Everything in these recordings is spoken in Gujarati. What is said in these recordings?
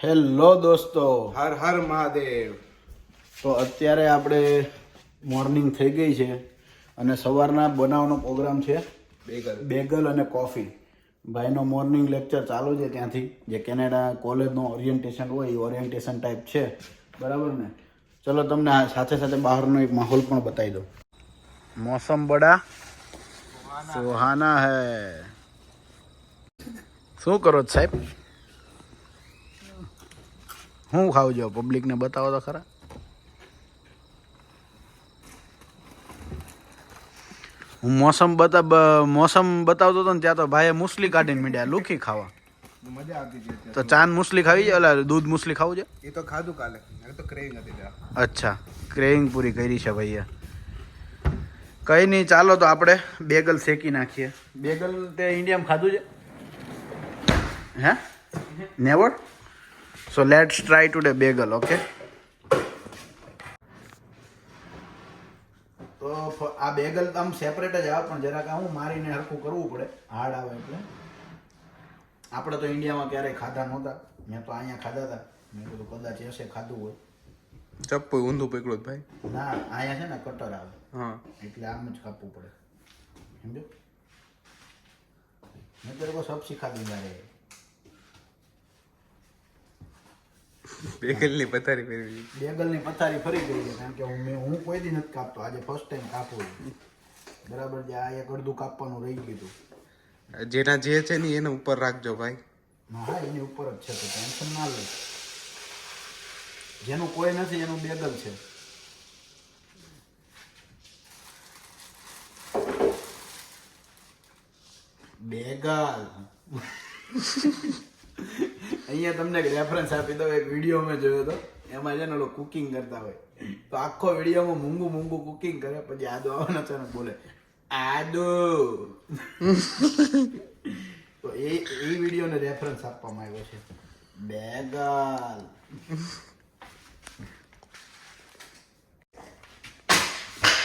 હેલો દોસ્તો, હર હર મહાદેવ. તો અત્યારે આપણે મોર્નિંગ થઈ ગઈ છે અને સવારના બનાવવાનો પ્રોગ્રામ છે બેગલ અને કોફી. ભાઈનો મોર્નિંગ લેક્ચર ચાલુ છે ત્યાંથી, જે કેનેડા કોલેજનો ઓરિએન્ટેશન હોય એ ઓરિએન્ટેશન ટાઈપ છે, બરાબર ને? ચલો તમને સાથે સાથે બહારનો એક માહોલ પણ બતાવી દો. મોસમ બડા સુહાના હૈ. શું કરો છો સાહેબ? શું ખાવ છો? પબ્લિકને બતાવો તો ખરા. હું મોસમ બતાવતો હતો ને ત્યાં તો ભાઈએ મુસલી કાઢીને મીડ્યા લુખી ખાવા. મજા આવતી હતી. તો ચાંદ મુસલી ખાવી છે, એટલે દૂધ મુસલી ખાવું છે? એ તો ખાધું કાલે, હવે તો ક્રેવિંગ હતી ત્યાં. અચ્છા, ક્રેવિંગ પૂરી કરી છે ભાઈએ. કંઈ નહીં, ચાલો તો આપણે બેગલ શેકી નાખીએ. બેગલ તે ઇન્ડિયામાં ખાધું છે? હે? Never? So let's try today bagel, okay? તો આ બેગલ તો આમ સેપરેટ જ આવે, પણ જરાક હું મારીને હરખું કરવું પડે, હાર્ડ આવે એટલે. આપણે તો ઇન્ડિયામાં ક્યારેય ખાધા નહોતા, મેં તો અહીંયા ખાધા હતા. મેં કીધું કદાચ હશે ખાધું હોય. ચપ્પુ ઊંધું પકડ્યું ભાઈ. ના, અહીંયા છે ને કટર આવે, હા, એટલે આમ જ કાપવું પડે, સમજો? મેં તેરે કો સબ શીખા દીધા રે. બેગલની પથારી ફેરવી. બેગલની પથારી ફરી ગઈ છે, કારણ કે હું કોઈ દી નથી કાપતો, આજે ફર્સ્ટ ટાઈમ કાપું. બરાબર છે, આ એક અડધું કાપવાનું રહી ગયું હતું. જેના જે છે ને એને ઉપર રાખજો ભાઈ. હા, એની ઉપર જ છે, તો ટેન્શન ના લે. જેનું કોઈ નથી એનું બેગલ છે. બેગલ અહીંયા તમને એક રેફરન્સ આપી દઉં. એક વિડીયો મેં જોયો હતો, એમાં છે ને લોકો કુકિંગ કરતા હોય, તો આખો વિડીયોમાં મૂંગું કુકિંગ કરે, પછી આદુ આવવાનો છે ને બોલે આદુ. તો એ વિડીયોને રેફરન્સ આપવામાં આવ્યો છે. બેગલ.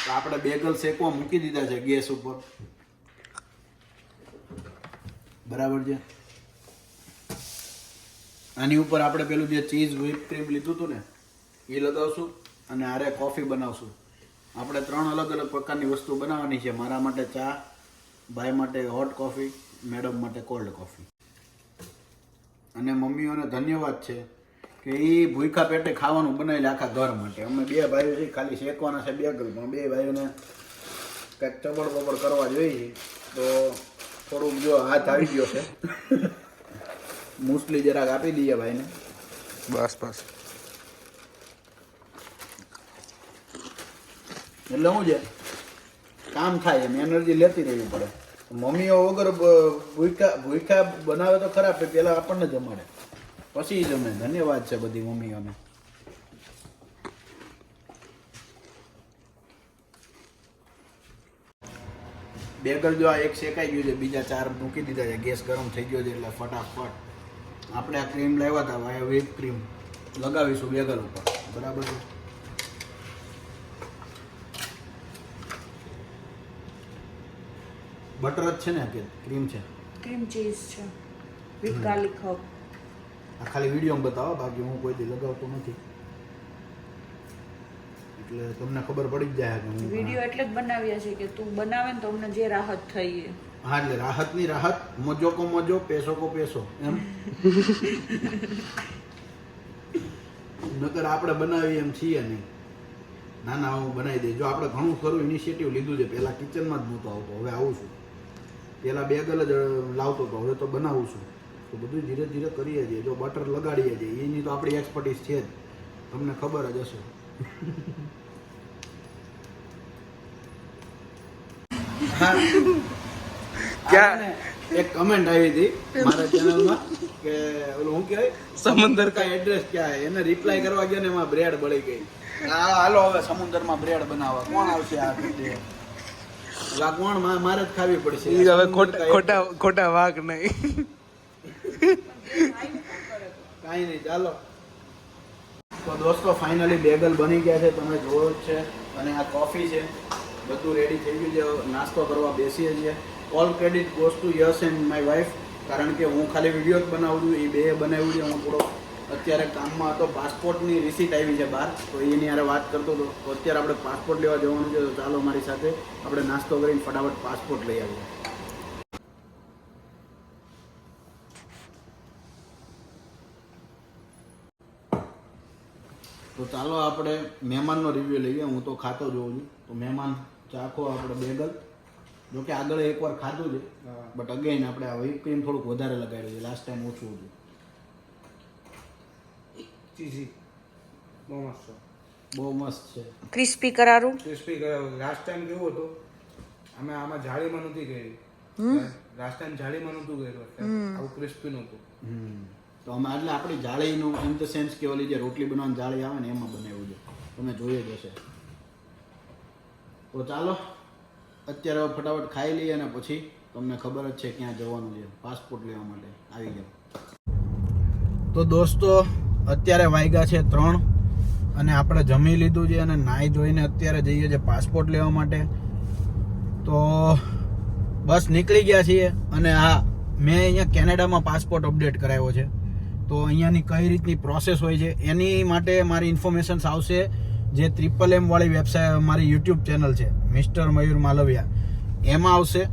તો આપણે બેગલ શેકવા મૂકી દીધા છે ગેસ ઉપર, બરાબર છે. આની ઉપર આપણે પેલું જે ચીઝ વ્હીપ ક્રીમ લીધું હતું ને એ લગાવશું, અને આરે કોફી બનાવશું. આપણે 3 અલગ અલગ પ્રકારની વસ્તુ બનાવવાની છે. મારા માટે ચા, ભાઈ માટે હોટ કોફી, મેડમ માટે કોલ્ડ કોફી. અને મમ્મીઓને ધન્યવાદ છે કે એ ભૂખા પેટે ખાવાનું બનાવેલું આખા ઘર માટે. અમે 2 ભાઈઓ છે, ખાલી શેકવાના છે બેગલ, પણ 2 ભાઈઓને કંઈક ચબડ કરવા જોઈએ, તો થોડુંક જો હાથ આવી ગયો છે. મુસલી જરાક આપી દઈએ ભાઈને. બસ એટલે શું છે, કામ થાય એમ, એનર્જી લેતી રહેવી પડે. મમ્મીઓ વગર ભૂખા બનાવે તો ખરાબ, પેલા આપણને જમાડે પછી જમે. ધન્યવાદ છે બધી મમ્મીઓને. બેગલ જો આ એક શેકાઈ ગયું છે, બીજા 4 મૂકી દીધા છે. ગેસ ગરમ થઈ ગયો છે એટલે ફટાફટ આપણે આ ક્રીમ લાવ્યા હતા, વાયા વ્હીપ ક્રીમ લગાવીશું બેગલ ઉપર, બરાબર છે. બટર જ છે ને કે ક્રીમ છે? ક્રીમ ચીઝ છે વિથ ગાર્લિક હબ. આ ખાલી વિડીયોમાં બતાવો, બાકી હું કોઈ દી લગાવતો નથી, એટલે તમને ખબર પડી જ જાય કે હું વિડીયો એટલે જ બનાવ્યા છે કે તું બનાવે ને તો અમને જે રાહત થઈ. હા, એટલે રાહતની રાહત, મોજો કો મોજો, પેસો કો પેસો, એમ. નકર આપણે બનાવીએ એમ છીએ નહીં. ના હું બનાવી દઈશ. જો આપણે ઘણું ખરું ઇનિશિયેટિવ લીધું છે. પહેલાં કિચનમાં જ નહોતો આવતો, હવે આવું છું. પહેલાં બેગલ જ લાવતો હતો, હવે તો બનાવું છું. તો બધું ધીરે ધીરે કરીએ છીએ. જો બટર લગાડીએ છીએ, એની તો આપણી એક્સપર્ટીસ છે જ, તમને ખબર જ હશે. ક્યાં એક કમેન્ટ આવી હતી મારા ચેનલમાં કે ઓલું શું કહેવાય, સમુદ્ર કા એડ્રેસ ક્યાં હે, એને રિપ્લાય કરવા ગયો ને એમાં બ્રેડ બળી ગઈ. હાલો હવે સમુદ્રમાં બ્રેડ બનાવવા કોણ આવશે? આ કોણ? મારે જ ખાવી પડશે. હવે ખોટા વાક નહીં. કાંઈ નહીં, ચાલો. તો દોસ્તો ફાઇનલી બેગલ બની ગયા છે, તમે જોવો જ છે. અને આ કોફી છે, બધું રેડી થઈ ગયું છે. નાસ્તો કરવા બેસીએ છીએ. All credit goes to yes and my wife, કારણ કે હું ખાલી વિડીયો જ બનાવું છું, એ 2 બનાવ્યું છે. હું થોડો અત્યારે કામમાં હતો, પાસપોર્ટની રિસીટ આવી છે બહાર, તો એની હારે વાત કરતો હતો. તો અત્યારે આપણે પાસપોર્ટ લેવા જવાનું છે, તો ચાલો મારી સાથે આપણે નાસ્તો કરીને ફટાફટ પાસપોર્ટ લઈ આવીએ. તો ચાલો આપણે મહેમાનનો રિવ્યૂ લઈએ. હું તો ખાતો જોઉં છું. તો મહેમાન ચાખો આપણે બેગલ. જો કે આગળ એકવાર ખાધું છે, બટ અગેન આપણે આ વ્હીપ ક્રીમ થોડુંક વધારે લગાડ્યું છે, લાસ્ટ ટાઈમ ઓછું હતું. ચીઝી બહુ મસ્ત બહુ મસ્ત છે. ક્રિસ્પી કરારું. ક્રિસ્પી લાસ્ટ ટાઈમ કેવું હતું, અમે આમાં જાળીમાં નથી ગઈ. લાસ્ટ ટાઈમ જાળીમાં નહોતું ગયું, આવું ક્રિસ્પી નહોતું. તો અમે એટલે આપણી જાળીનું ઇન ધ સેન્સ કે ઓલી જે રોટલી બનાવવાની જાળી આવે ને એમાં બનાવ્યું છે, તમે જોઈએ જ હશે. તો ચાલો અત્યારે હવે ફટાફટ ખાઈ લઈએ અને પછી તમને ખબર જ છે ક્યાં જવાનું છે, પાસપોર્ટ લેવા માટે આવી જાઓ. તો દોસ્તો અત્યારે વાગ્યા છે 3 અને આપણે જમી લીધું છે અને નાહી ધોઈને અત્યારે જઈએ છીએ પાસપોર્ટ લેવા માટે. તો બસ નીકળી ગયા છીએ. અને હા, મેં અહીંયા કેનેડામાં પાસપોર્ટ અપડેટ કરાવ્યો છે. તો અહીંયાની કઈ રીતની પ્રોસેસ હોય છે એની માટે મારી ઇન્ફોર્મેશન્સ આવશે જે MMM વાળી વેબસાઇટ, મારી યુટ્યુબ ચેનલ છે મિસ્ટર મયુર માલવિયા, એમાં આવશે.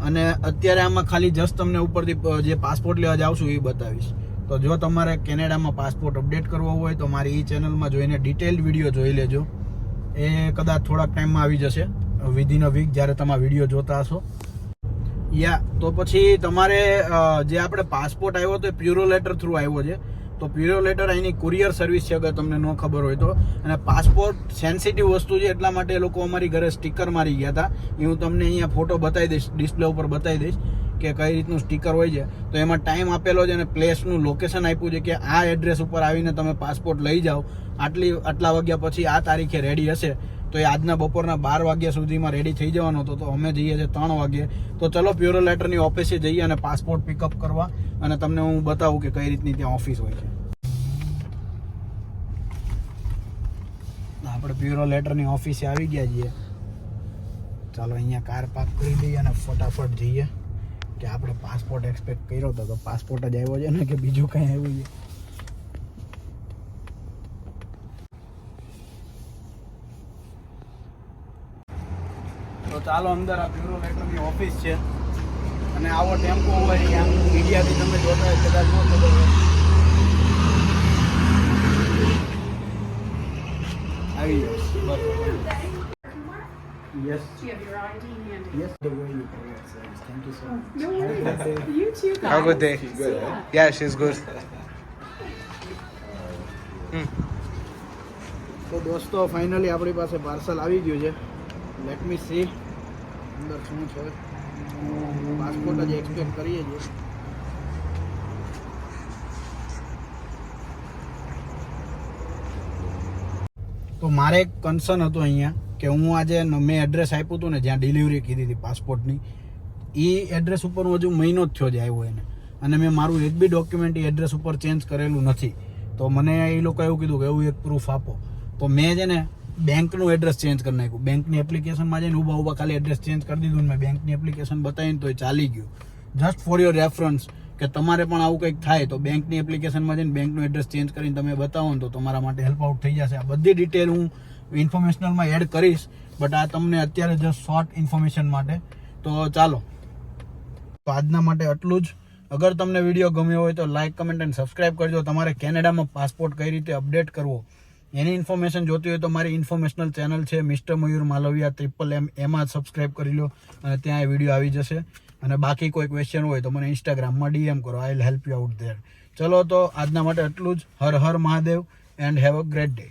અને અત્યારે આમાં ખાલી જસ્ટ તમને ઉપરથી જે પાસપોર્ટ લેવા જાવ છું એ બતાવીશ. તો જો તમારે કેનેડામાં પાસપોર્ટ અપડેટ કરવો હોય તો મારી એ ચેનલમાં જોઈને ડિટેલ્ડ વિડીયો જોઈ લેજો. એ કદાચ થોડાક ટાઈમમાં આવી જશે, વિધિન અ વીક, જ્યારે તમે વિડીયો જોતા હશો. તો પછી તમારે જે આપણે પાસપોર્ટ આવ્યો તો એ પ્યુરો લેટર થ્રુ આવ્યો છે. તો પ્યુરો લેટર અહીંની કુરિયર સર્વિસ છે, અગર તમને ન ખબર હોય તો. અને પાસપોર્ટ સેન્સિટિવ વસ્તુ છે, એટલા માટે એ લોકો અમારી ઘરે સ્ટીકર મારી ગયા હતા. એ હું તમને અહીંયા ફોટો બતાવી દઈશ, ડિસ્પ્લે ઉપર બતાવી દઈશ કે કઈ રીતનું સ્ટીકર હોય છે. તો એમાં ટાઈમ આપેલો છે અને પ્લેસનું લોકેશન આપ્યું છે કે આ એડ્રેસ ઉપર આવીને તમે પાસપોર્ટ લઈ જાઓ. આટલા વાગ્યા પછી આ તારીખે રેડી હશે. તો એ આજના બપોરના 12 વાગ્યા સુધીમાં રેડી થઈ જવાનો હતો. તો અમે જઈએ છીએ 3 વાગ્યે. તો ચલો પ્યુરો લેટરની ઓફિસે જઈએ અને પાસપોર્ટ પિકઅપ કરવા, અને તમને હું બતાવું કે કઈ રીતની ત્યાં ઓફિસ હોય છે. આપણે પ્યુરો લેટરની ઓફિસે આવી ગયા છીએ. ચાલો અહીંયા કાર પાર્ક કરી દઈએ અને ફટાફટ જઈએ કે આપણે પાસપોર્ટ એક્સપેક્ટ કર્યો હતો તો પાસપોર્ટ જ આવ્યો છે ને કે બીજું કંઈ આવ્યું છે. તો ચાલો અંદર આ પ્યુરો લેટરની ઓફિસ છે. અને આવો ટેમ્પો હોય અહીંયા મીડિયાથી તમે જોતા હોય, કદાચ ન ખબર હોય. આવી જાઓ. Yes. Do you have your ID handy? Yes, the way you provide service. Thank you so much. No worries. You too, guys. Have a good day. Yeah, she's good. તો દોસ્તો ફાઇનલી આપણી પાસે પાર્સલ આવી ગયું છે. લેટ મી સી અંદર શું છે. પાસપોર્ટ જ એક્સપેક્ટ કરીએ છીએ. તો મારે એક કન્સર્ન હતું અહીંયા કે હું આજે મેં એડ્રેસ આપ્યું હતું ને જ્યાં ડિલિવરી કીધી હતી પાસપોર્ટની, એ એડ્રેસ ઉપર હજુ મહિનો જ થયો જ આવ્યો એને, અને મેં મારું એક બી ડોક્યુમેન્ટ એ એડ્રેસ ઉપર ચેન્જ કરેલું નથી. તો મને એ લોકો એવું કીધું કે એવું એક પ્રૂફ આપો. તો મેં છે ને બેંકનું એડ્રેસ ચેન્જ કરી નાખ્યું. બેંકની એપ્લિકેશનમાં જઈને ઊભા ખાલી એડ્રેસ ચેન્જ કરી દીધું. મેં બેંકની એપ્લિકેશન બતાવીને તો એ ચાલી ગયું. જસ્ટ ફોર યોર રેફરન્સ કે તમારે પણ આવું કંઈક થાય તો બેંકની એપ્લિકેશનમાં જઈને બેંકનું એડ્રેસ ચેન્જ કરીને તમે બતાવો ને તો તમારા માટે હેલ્પ આઉટ થઈ જશે. આ બધી ડિટેલ હું ઇન્ફોર્મેશનલમાં એડ કરીશ, બટ આ તમને અત્યારે જસ્ટ શોર્ટ ઇન્ફોર્મેશન માટે. તો ચાલો, તો આજના માટે આટલું જ. અગર તમને વિડીયો ગમ્યો હોય તો લાઇક, કમેન્ટ અને સબસ્ક્રાઇબ કરજો. તમારે કેનેડામાં પાસપોર્ટ કઈ રીતે અપડેટ કરવો એની ઇન્ફોર્મેશન જોતી હોય તો મારી ઇન્ફોર્મેશનલ ચેનલ છે મિસ્ટર મયુર માલવિયા MMM, એમાં સબસ્ક્રાઇબ કરી લો અને ત્યાં એ વિડીયો આવી જશે. અને બાકી કોઈ ક્વેશ્ચન હોય તો મને ઇન્સ્ટાગ્રામમાં DM કરો, I will help you out there. ચલો, તો આજના માટે આટલું જ. હર હર Mahadev and have a great day.